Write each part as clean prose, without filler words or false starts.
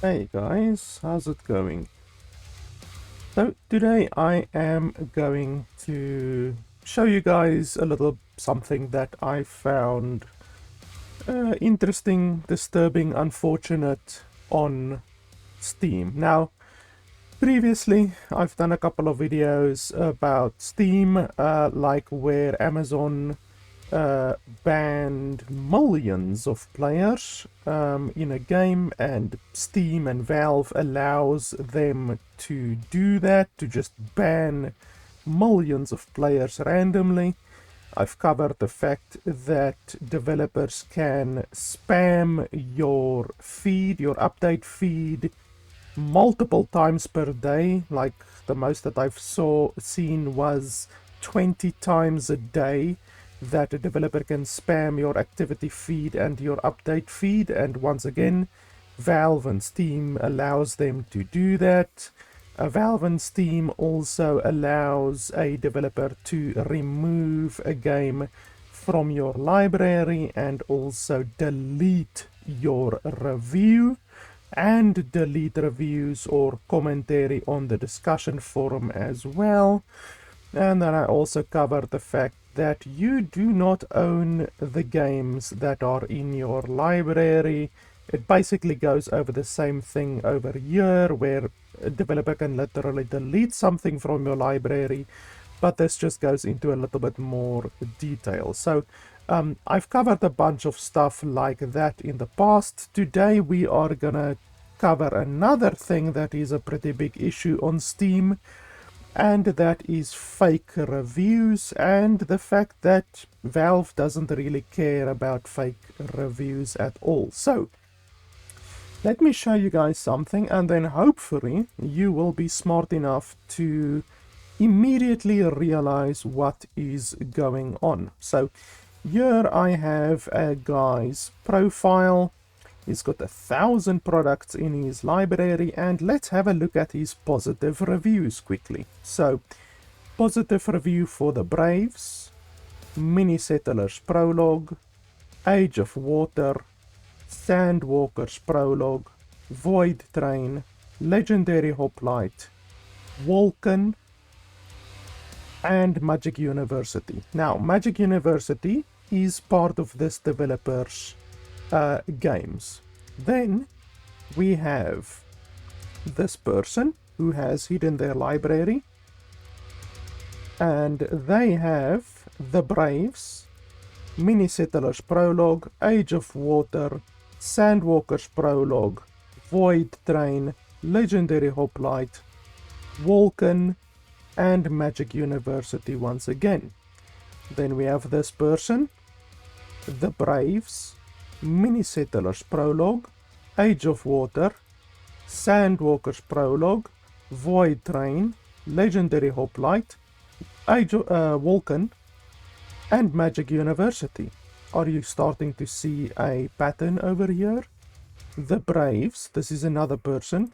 Hey guys, how's it going? So today I am going to show you guys a little something that I found interesting, disturbing, unfortunate on Steam. Now, previously I've done a couple of videos about Steam, like where Amazon banned millions of players in a game, and Steam and Valve allows them to do that, to just ban millions of players randomly. I've covered the fact that developers can spam your feed, your update feed, multiple times per day. Like the most that I've seen was 20 times a day that a developer can spam your activity feed and your update feed, and once again Valve and Steam allows them to do that. Valve and Steam also allows a developer to remove a game from your library and also delete your review and delete reviews or commentary on the discussion forum as well. And then I also cover the fact that you do not own the games that are in your library. It basically goes over the same thing over here, where a developer can literally delete something from your library, but this just goes into a little bit more detail. So I've covered a bunch of stuff like that in the past. Today we are gonna cover another thing that is a pretty big issue on Steam, and that is fake reviews, and the fact that Valve doesn't really care about fake reviews at all. So let me show you guys something, and then hopefully you will be smart enough to immediately realize what is going on. So here I have a guy's profile. He's got 1,000 products in his library, and let's have a look at his positive reviews quickly. So, positive review for the Braves, Mini Settlers Prologue, Age of Water, Sandwalkers Prologue, Voidtrain, Legendary Hoplite, Wolcen, and Magic University. Now, Magic University is part of this developer's games. Then we have this person who has hidden their library, and they have the Braves, Mini Settlers Prologue, Age of Water, Sandwalkers Prologue, Voidtrain, Legendary Hoplite, Wolcen, and Magic University once again. Then we have this person, the Braves, Mini Settlers Prologue, Age of Water, Sandwalkers Prologue, Voidtrain, Legendary Hoplite, Wolcen, and Magic University. Are you starting to see a pattern over here? The Braves, this is another person,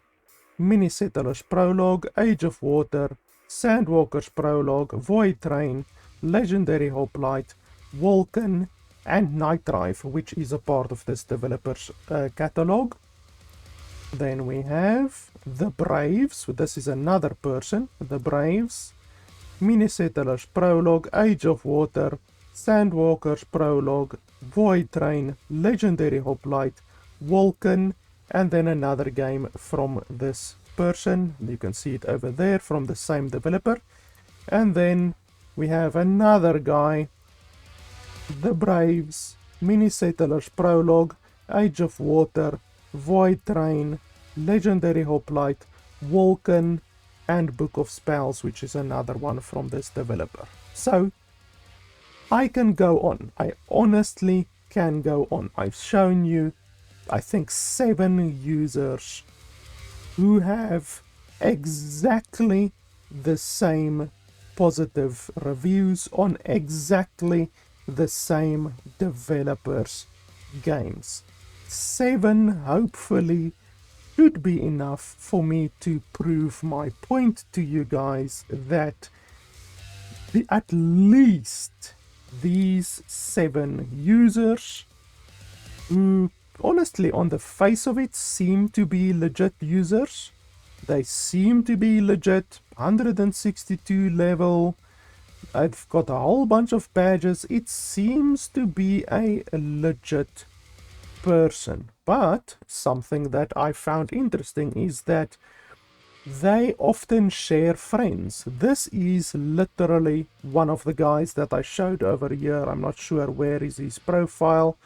Mini Settlers Prologue, Age of Water, Sandwalkers Prologue, Voidtrain, Legendary Hoplite, Wolcen, and Night Drive, which is a part of this developer's catalog. Then we have the Braves. This is another person, the Braves, Mini Settlers Prologue, Age of Water, Sandwalkers Prologue, Voidtrain, Legendary Hoplite, Wolcen, and then another game from this person. You can see it over there from the same developer. And then we have another guy, the Braves, Mini Settlers Prologue, Age of Water, Voidtrain, Legendary Hoplite, Wolcen, and Book of Spells, which is another one from this developer. So I can go on. I honestly can go on. I've shown you, I think, 7 users who have exactly the same positive reviews on exactly the same developers' games. 7 hopefully should be enough for me to prove my point to you guys that at least these 7 users who honestly, on the face of it, seem to be legit users. They seem to be legit. 162 level. I've got a whole bunch of badges. It seems to be a legit person. But something that I found interesting is that they often share friends. This is literally one of the guys that I showed over here. I'm not sure where is his profile.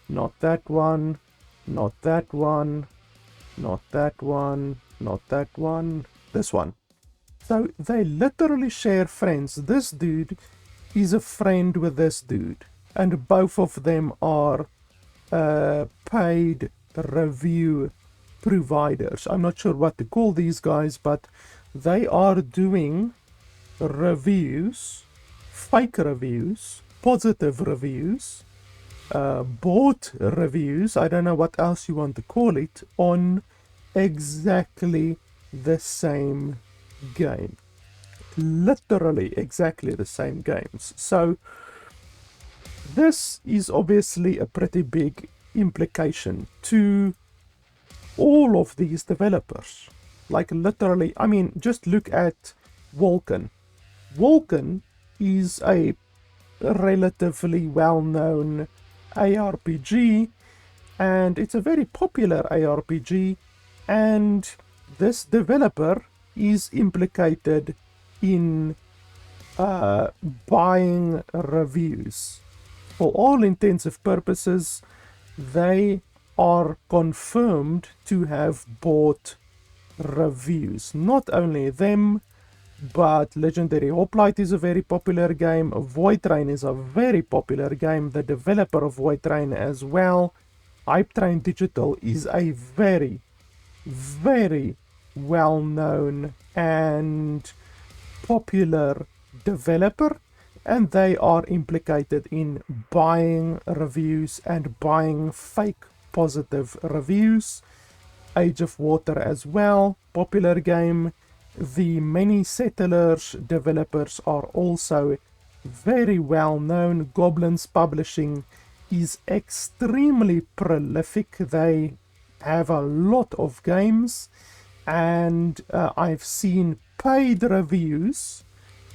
Not that one. Not that one. Not that one. Not that one. This one. So they literally share friends. This dude is a friend with this dude. And both of them are paid review providers. I'm not sure what to call these guys, but they are doing reviews, fake reviews, positive reviews, bought reviews, I don't know what else you want to call it, on exactly the same game. Literally exactly the same games. So this is obviously a pretty big implication to all of these developers. Like literally, I mean, just look at Wolcen. Wolcen is a relatively well-known ARPG, and it's a very popular ARPG, and this developer is implicated in buying reviews. For all intents purposes, they are confirmed to have bought reviews. Not only them, but Legendary Hoplite is a very popular game. Voidtrain is a very popular game. The developer of Voidtrain as well. HypeTrain Digital is a very, very well-known and popular developer, and they are implicated in buying reviews and buying fake positive reviews. Age of Water as well, popular game. The Many Settlers developers are also very well known. Goblinz Publishing is extremely prolific. They have a lot of games, and I've seen paid reviews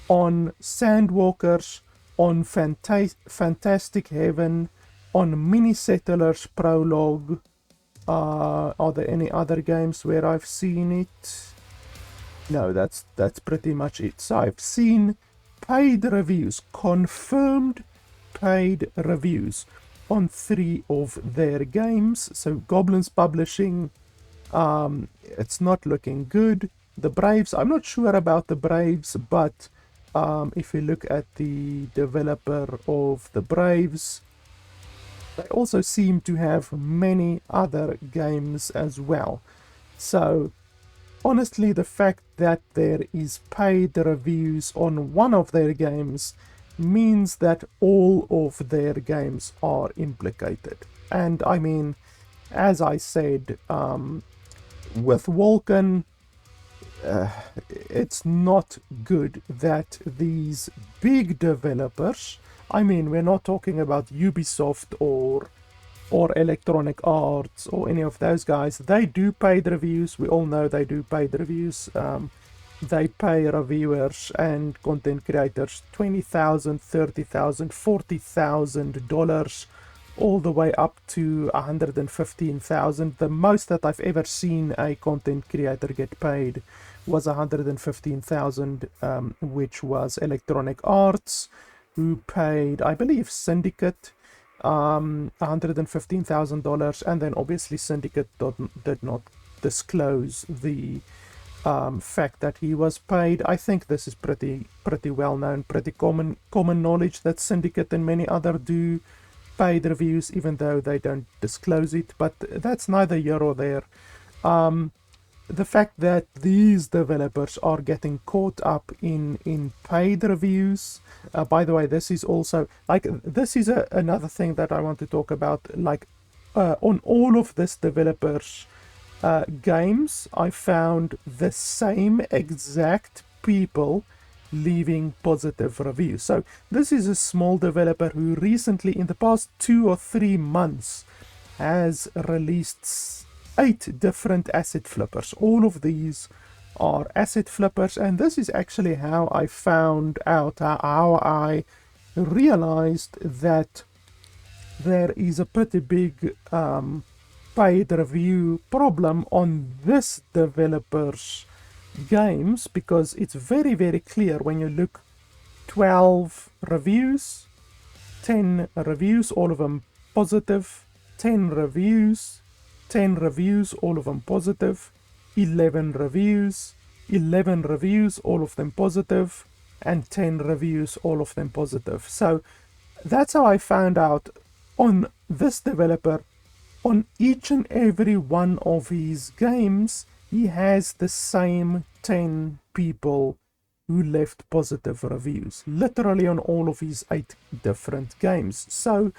on Sandwalkers, on Fantastic Heaven, on Mini Settlers Prologue. Are there any other games where I've seen it? No, that's pretty much it. So I've seen paid reviews, confirmed paid reviews on 3 of their games. So Goblinz Publishing, it's not looking good. The Braves, I'm not sure about the Braves, but if you look at the developer of the Braves, they also seem to have many other games as well. So honestly, the fact that there is paid reviews on one of their games means that all of their games are implicated. And I mean, as I said, with Wolcen, it's not good that these big developers, I mean, we're not talking about Ubisoft or Electronic Arts or any of those guys. They do paid reviews. We all know they do paid reviews. They pay reviewers and content creators $20,000, $30,000, $40,000, all the way up to $115,000. The most that I've ever seen a content creator get paid was $115,000, which was Electronic Arts, who paid, I believe, Syndicate $115,000, and then obviously Syndicate did not disclose the fact that he was paid. I think this is pretty well known, pretty common knowledge that Syndicate and many other do paid reviews, even though they don't disclose it. But that's neither here or there. The fact that these developers are getting caught up in paid reviews. By the way, this is also like, this is another thing that I want to talk about. Like on all of this developers games, I found the same exact people leaving positive reviews. So this is a small developer who recently, in the past 2 or 3 months, has released 8 different asset flippers. All of these are asset flippers, and this is actually how I found out, how I realized that there is a pretty big paid review problem on this developer's games, because it's very, very clear when you look. 12 reviews, 10 reviews, all of them positive, 10 reviews, 10 reviews, all of them positive, 11 reviews, 11 reviews, all of them positive, and 10 reviews, all of them positive. So that's how I found out on this developer, on each and every one of his games, he has the same 10 people who left positive reviews, literally on all of his 8 different games. So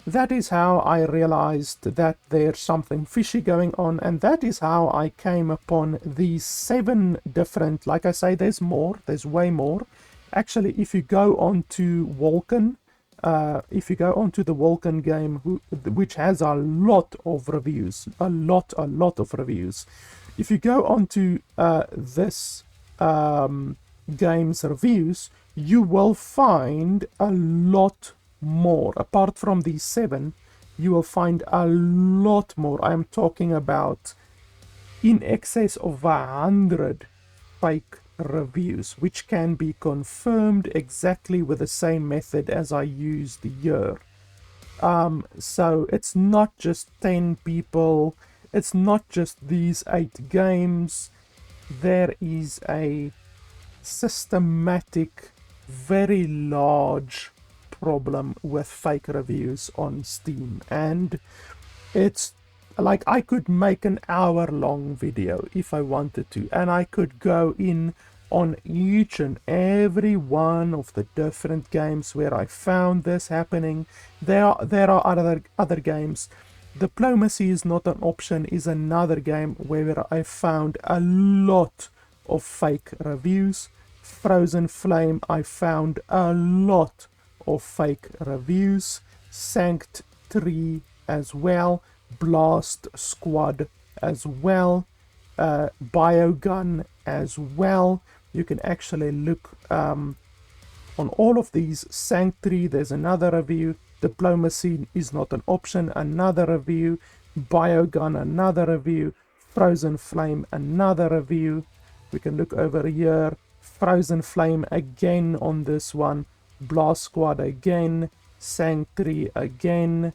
that is how I realized that there's something fishy going on, and that is how I came upon these 7 different, like I say, there's more, there's way more. Actually, if you go on to Wolcen, if you go onto the Wolcen game, which has a lot of reviews, a lot of reviews. If you go onto this game's reviews, you will find a lot more. Apart from these 7, you will find a lot more. I am talking about in excess of 100 fake reviews, which can be confirmed exactly with the same method as I used here. So it's not just 10 people, it's not just these 8 games. There is a systematic, very large problem with fake reviews on Steam, and it's like I could make an hour-long video if I wanted to, and I could go in on each and every one of the different games where I found this happening. There are other games. Diplomacy is not an option is another game where I found a lot of fake reviews. Frozen Flame, I found a lot of fake reviews. Sanctree as well. Blast Squad as well. Biogun as well. You can actually look on all of these. Sanctree, there's another review. Diplomacy is not an option, another review. Biogun, another review. Frozen Flame, another review. We can look over here. Frozen Flame again on this one. Blast Squad again. Sanctree again.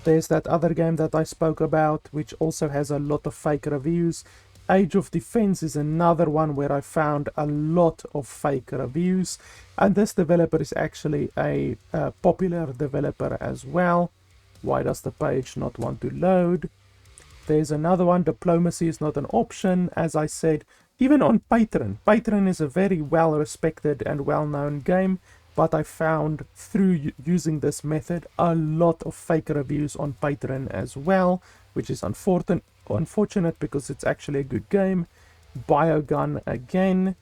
There's that other game that I spoke about, which also has a lot of fake reviews. Age of Defense is another one where I found a lot of fake reviews. And this developer is actually a popular developer as well. Why does the page not want to load? There's another one. Diplomacy is not an option, as I said. Even on Patron. Patron is a very well-respected and well-known game, but I found through using this method a lot of fake reviews on Patron as well, which is unfortunate because it's actually a good game. Biogun again,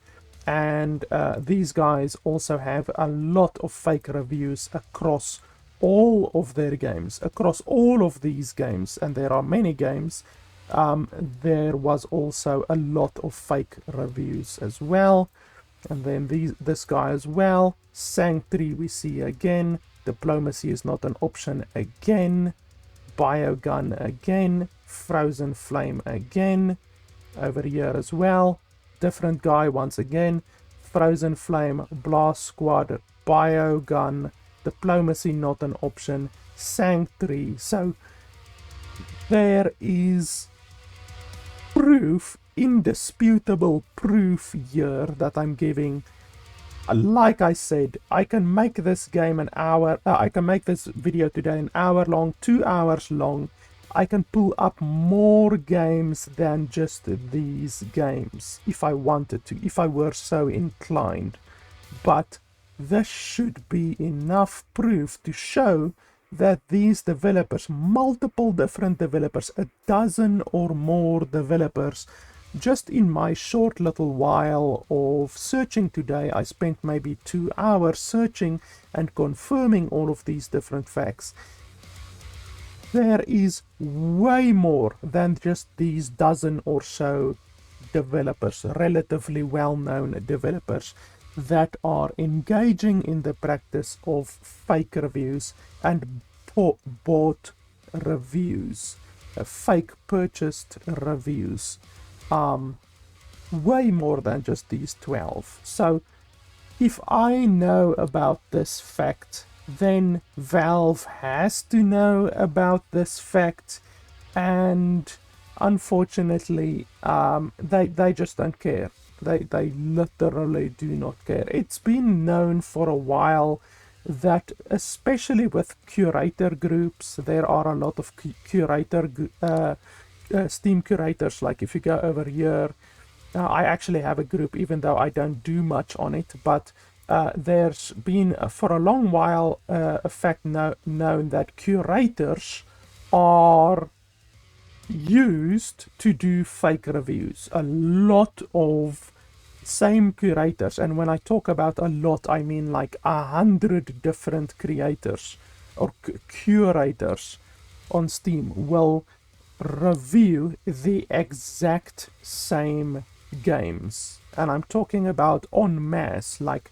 and these guys also have a lot of fake reviews across all of their games, across all of these games, and there are many games. There was also a lot of fake reviews as well. And then this guy as well. Sanctree we see again. Diplomacy is not an option again. Biogun again. Frozen Flame again. Over here as well. Different guy once again. Frozen Flame, Blast Squad, Biogun. Diplomacy not an option. Sanctree. So there is proof, indisputable proof here that I'm giving. Like I said, I can make this game an hour, I can make this video today an hour long, 2 hours long. I can pull up more games than just these games if I wanted to, if I were so inclined. But this should be enough proof to show that these developers, multiple different developers, a dozen or more developers, just in my short little while of searching today, I spent maybe 2 hours searching and confirming all of these different facts. there is way more than just these dozen or so developers, relatively well-known developers, that are engaging in the practice of fake reviews and bought reviews, fake purchased reviews, way more than just these 12. So if I know about this fact, then Valve has to know about this fact, and unfortunately they just don't care. They literally do not care. It's been known for a while that, especially with curator groups, there are a lot of curator Steam curators. Like if you go over here, I actually have a group, even though I don't do much on it, but there's been for a long while a fact known that curators are used to do fake reviews. A lot of same curators, and when I talk about a lot, I mean like 100 different creators or curators on Steam will review the exact same games. And I'm talking about en masse, like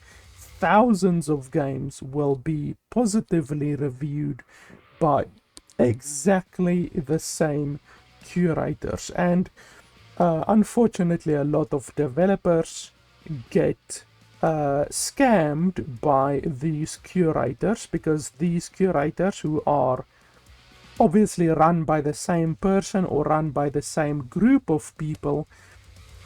thousands of games will be positively reviewed by exactly the same curators. And unfortunately, a lot of developers get scammed by these curators, because these curators, who are obviously run by the same person or run by the same group of people,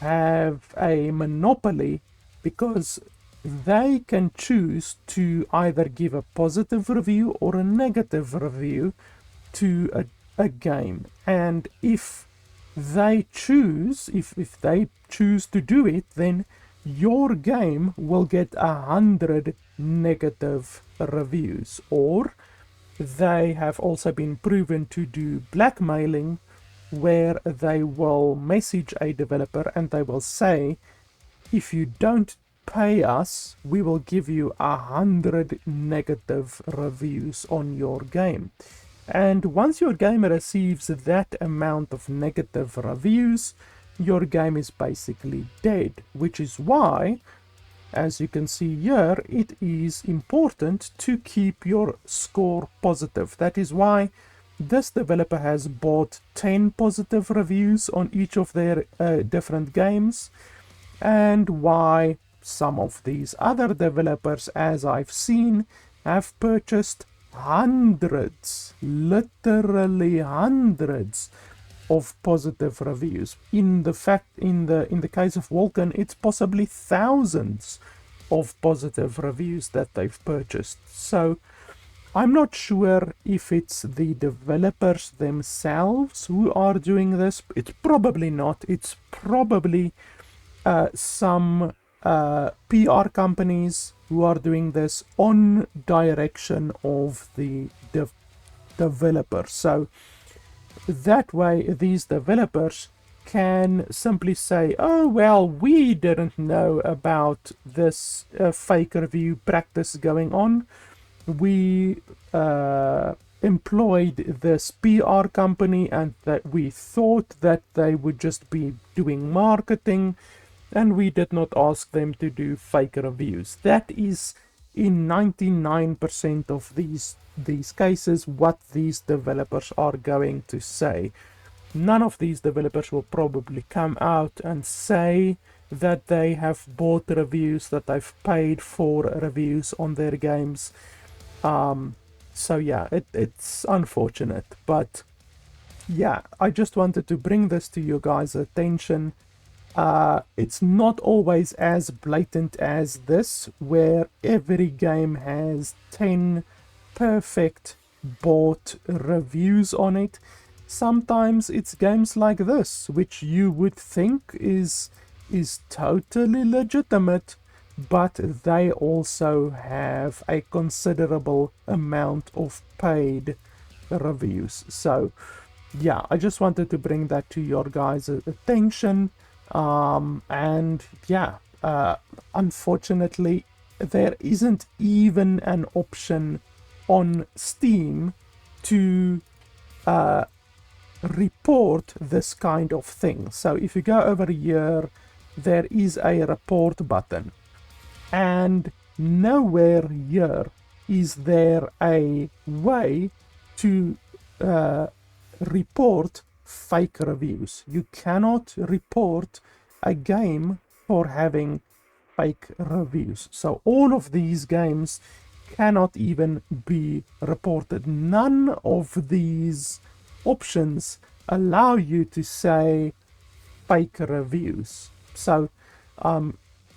have a monopoly, because they can choose to either give a positive review or a negative review to a game. And if they choose to do it, then your game will get 100 negative reviews. Or they have also been proven to do blackmailing, where they will message a developer and they will say, if you don't pay us, we will give you 100 negative reviews on your game. And once your game receives that amount of negative reviews, your game is basically dead. Which is why, as you can see here, it is important to keep your score positive. That is why this developer has bought 10 positive reviews on each of their different games, and why some of these other developers, as I've seen, have purchased hundreds, literally hundreds of positive reviews. In the case of Wolcen, it's possibly thousands of positive reviews that they've purchased. So I'm not sure if it's the developers themselves who are doing this. It's probably not. It's probably some PR companies who are doing this on direction of the developer. So that way these developers can simply say, oh well, we didn't know about this fake review practice going on. We employed this PR company, and that we thought that they would just be doing marketing, and we did not ask them to do fake reviews. That is, in 99% of these cases, what these developers are going to say. None of these developers will probably come out and say that they have bought reviews, that they've paid for reviews on their games. So yeah, it's unfortunate, but yeah, I just wanted to bring this to you guys' attention. It's not always as blatant as this, where every game has 10 perfect bought reviews on it. Sometimes it's games like this, which you would think is totally legitimate, but they also have a considerable amount of paid reviews. So yeah, I just wanted to bring that to your guys' attention. And yeah, unfortunately, there isn't even an option on Steam to report this kind of thing. So if you go over here, there is a report button, and nowhere here is there a way to report fake reviews. You cannot report a game for having fake reviews. So all of these games cannot even be reported. None of these options allow you to say fake reviews. So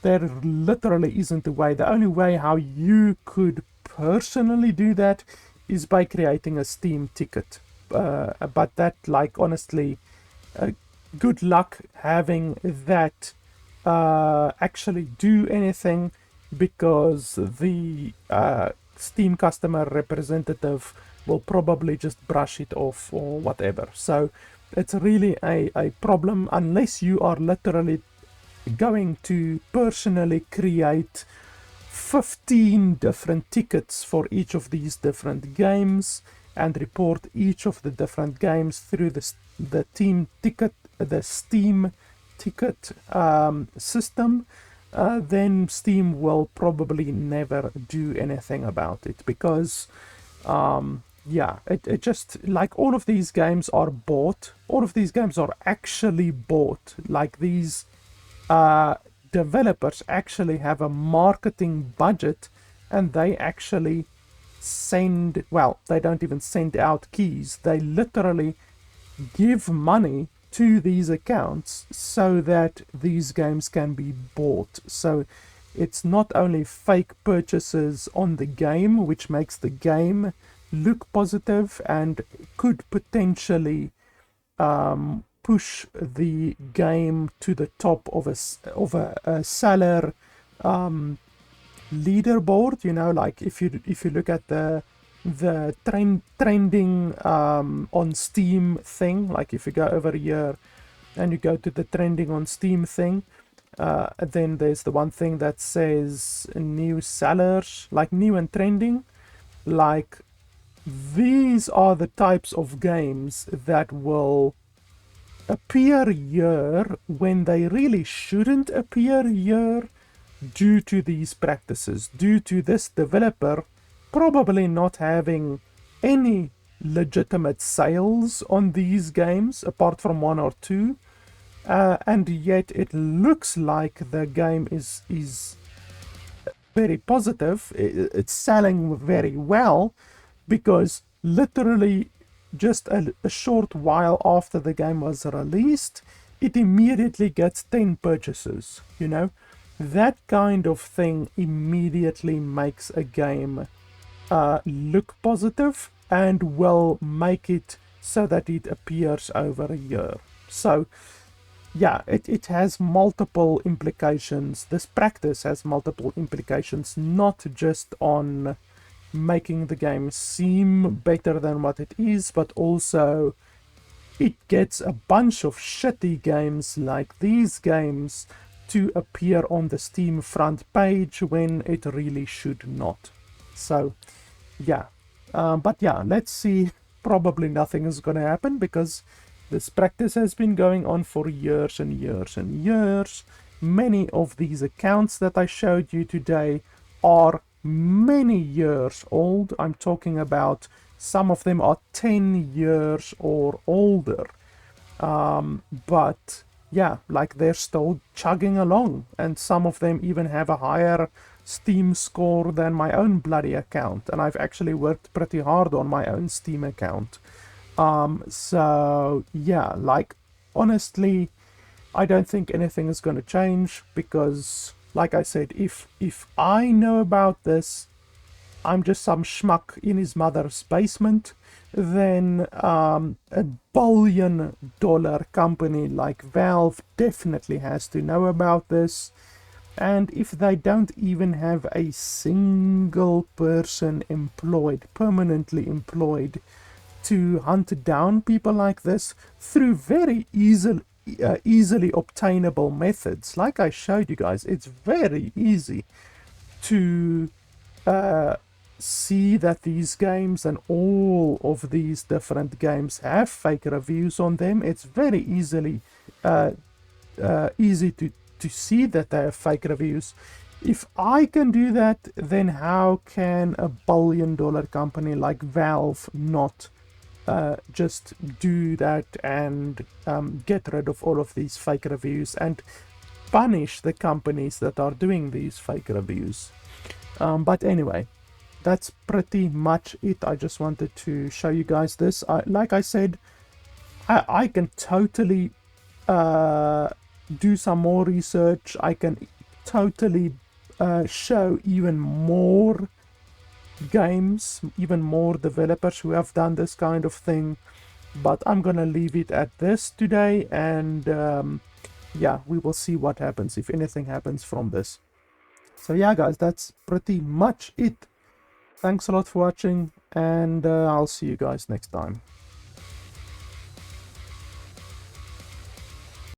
there literally isn't a way. The only way how you could personally do that is by creating a Steam ticket. But that, like, honestly, good luck having that actually do anything, because the Steam customer representative will probably just brush it off or whatever. So it's really a problem unless you are literally going to personally create 15 different tickets for each of these different games and report each of the different games through the Steam ticket system. Then Steam will probably never do anything about it, because yeah, it just, like, all of these games are bought. All of these games are actually bought. Like, these developers actually have a marketing budget, and they actually send, well, they don't even send out keys. They literally give money to these accounts so that these games can be bought. So it's not only fake purchases on the game, which makes the game look positive and could potentially push the game to the top of a seller leaderboard. You know, like if you look at the trending on Steam thing, like if you go over here and you go to the trending on Steam thing, then there's the one thing that says new sellers, like new and trending. Like, these are the types of games that will appear here when they really shouldn't appear here, due to these practices, due to this developer probably not having any legitimate sales on these games apart from one or two, and yet it looks like the game is very positive. It's selling very well, because literally just a short while after the game was released, it immediately gets 10 purchases. You know, that kind of thing immediately makes a game look positive and will make it so that it appears over a year. So yeah, it has multiple implications. This practice has multiple implications, not just on making the game seem better than what it is, but also it gets a bunch of shitty games like these games to appear on the Steam front page when it really should not. So yeah, but yeah, let's see. Probably nothing is gonna happen, because this practice has been going on for years and years and years. Many of these accounts that I showed you today are many years old. I'm talking about, some of them are 10 years or older. But yeah, like, they're still chugging along, and some of them even have a higher Steam score than my own bloody account, and I've actually worked pretty hard on my own Steam account. So yeah, like, honestly, I don't think anything is going to change, because, like I said, if I know about this, I'm just some schmuck in his mother's basement, then a billion-dollar company like Valve definitely has to know about this. And if they don't even have a single person employed, permanently employed, to hunt down people like this through very easily obtainable methods, like I showed you guys, it's very easy to see that these games and all of these different games have fake reviews on them. It's very easy to see that they have fake reviews. If I can do that, then how can a billion-dollar company like Valve not just do that and get rid of all of these fake reviews and punish the companies that are doing these fake reviews? But anyway, that's pretty much it. I just wanted to show you guys this. Like I said, I can totally do some more research. I can totally show even more games, even more developers who have done this kind of thing, but I'm gonna leave it at this today, and yeah, we will see what happens, if anything happens from this. So yeah guys, that's pretty much it. Thanks a lot for watching, and I'll see you guys next time.